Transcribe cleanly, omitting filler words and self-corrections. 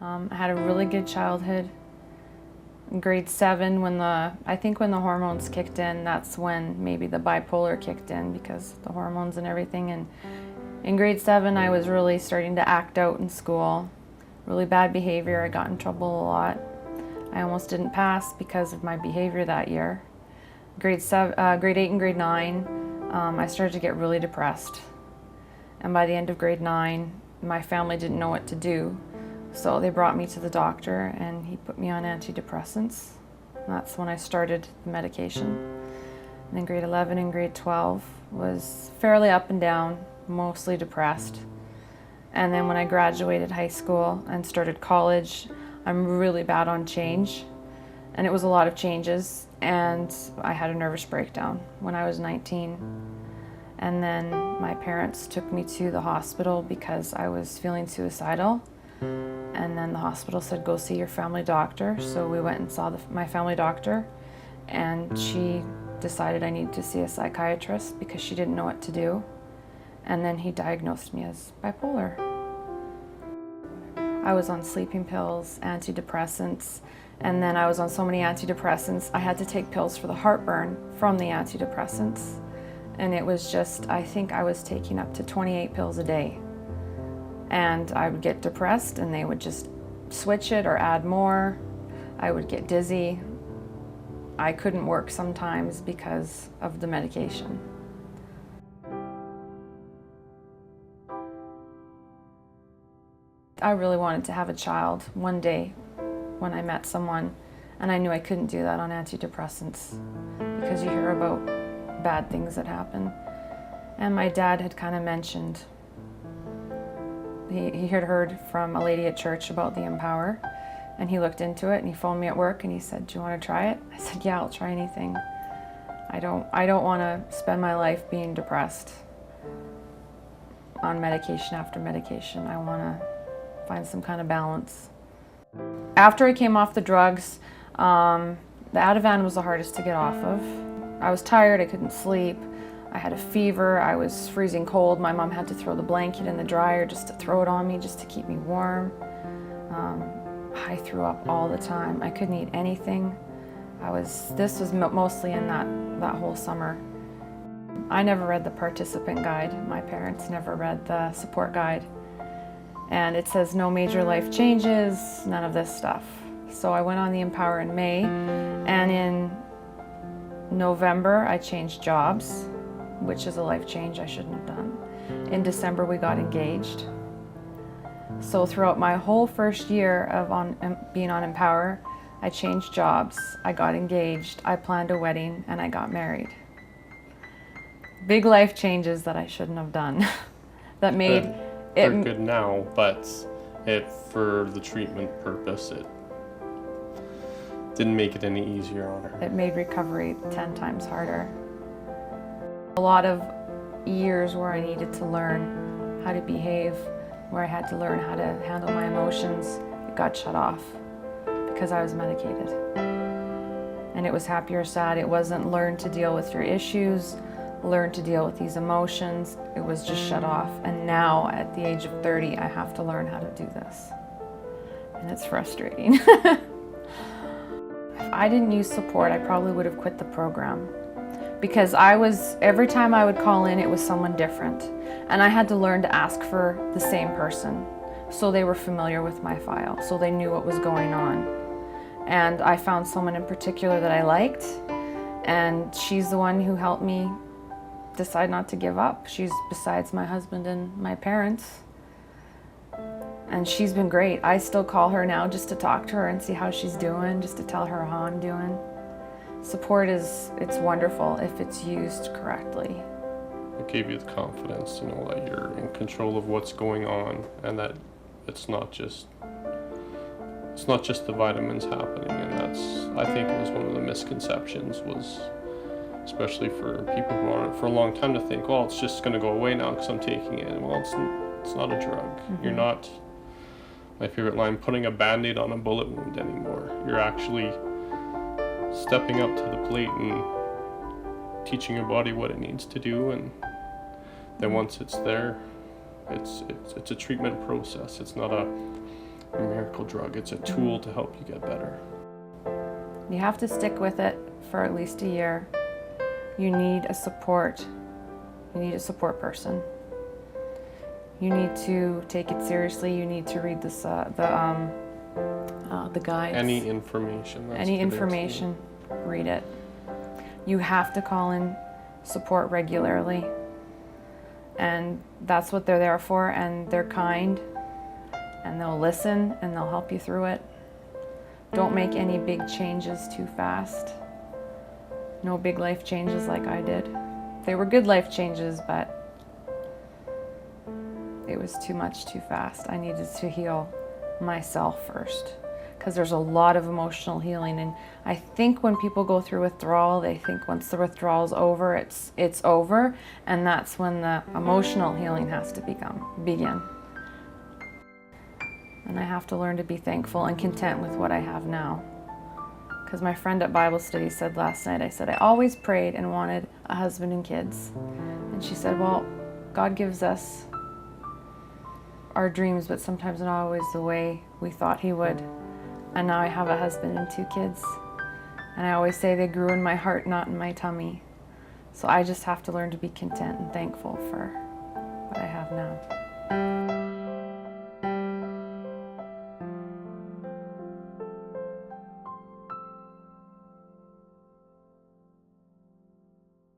I had a really good childhood. In grade 7, when the hormones kicked in, that's when maybe the bipolar kicked in because the hormones and everything. And in grade 7, I was really starting to act out in school. Really bad behavior. I got in trouble a lot. I almost didn't pass because of my behavior that year. Grade 8 and grade 9, I started to get really depressed. And by the end of grade 9, my family didn't know what to do. So they brought me to the doctor and he put me on antidepressants. That's when I started the medication. And then grade 11 and grade 12 was fairly up and down, mostly depressed. And then when I graduated high school and started college, I'm really bad on change. And it was a lot of changes, and I had a nervous breakdown when I was 19. And then my parents took me to the hospital because I was feeling suicidal. And then the hospital said, go see your family doctor. So we went and saw my family doctor, and she decided I needed to see a psychiatrist because she didn't know what to do. And then he diagnosed me as bipolar. I was on sleeping pills, antidepressants, and then I was on so many antidepressants, I had to take pills for the heartburn from the antidepressants. And it was just, I think I was taking up to 28 pills a day. And I would get depressed and they would just switch it or add more. I would get dizzy. I couldn't work sometimes because of the medication. I really wanted to have a child one day when I met someone, and I knew I couldn't do that on antidepressants because you hear about bad things that happen. And my dad had kind of mentioned, he had heard from a lady at church about the Empower, and he looked into it and he phoned me at work and he said, do you want to try it? I said, yeah, I'll try anything. I don't want to spend my life being depressed on medication after medication. I want to find some kind of balance. After I came off the drugs, the Ativan was the hardest to get off of. I was tired, I couldn't sleep, I had a fever, I was freezing cold. My mom had to throw the blanket in the dryer just to throw it on me, just to keep me warm. I threw up all the time. I couldn't eat anything. This was mostly in that whole summer. I never read the participant guide. My parents never read the support guide. And it says no major life changes, none of this stuff. So I went on the Empower in May, and in November I changed jobs, which is a life change I shouldn't have done. In December we got engaged. So throughout my whole first year of being on Empower, I changed jobs, I got engaged, I planned a wedding, and I got married. Big life changes that I shouldn't have done. that made They're good now, but for the treatment purpose, it didn't make it any easier on her. It made recovery 10 times harder. A lot of years where I needed to learn how to behave, where I had to learn how to handle my emotions, it got shut off because I was medicated. And it was happy or sad. It wasn't learn to deal with your issues, learn to deal with these emotions. It was just shut off. And now at the age of 30, I have to learn how to do this. And it's frustrating. If I didn't use support, I probably would have quit the program. Because every time I would call in, it was someone different. And I had to learn to ask for the same person. So they were familiar with my file, so they knew what was going on. And I found someone in particular that I liked, and she's the one who helped me decide not to give up. She's besides my husband and my parents. And she's been great. I still call her now just to talk to her and see how she's doing, just to tell her how I'm doing. Support it's wonderful if it's used correctly. It gave you the confidence to know that you're in control of what's going on, and that it's not just the vitamins happening. And I think it was one of the misconceptions, was especially for people who are on it for a long time, to think, well, it's just going to go away now because I'm taking it. Well, it's not a drug. Mm-hmm. You're not, my favorite line, putting a Band-Aid on a bullet wound anymore. You're actually stepping up to the plate and teaching your body what it needs to do, and then once it's there, it's a treatment process. It's not a miracle drug. It's a tool to help you get better. You have to stick with it for at least a year. You need a support. You need a support person. You need to take it seriously. You need to read this, the guides. Any information. Any information, read it. You have to call in support regularly. And that's what they're there for, and they're kind, and they'll listen, and they'll help you through it. Don't make any big changes too fast. No big life changes like I did. They were good life changes, but it was too much too fast. I needed to heal myself first, because there's a lot of emotional healing. And I think when people go through withdrawal, they think once the withdrawal's over, it's over, and that's when the emotional healing has to begin. And I have to learn to be thankful and content with what I have now. Because my friend at Bible study said last night, I said, I always prayed and wanted a husband and kids. And she said, well, God gives us our dreams, but sometimes not always the way we thought He would. And now I have a husband and 2 kids. And I always say they grew in my heart, not in my tummy. So I just have to learn to be content and thankful for what I have now.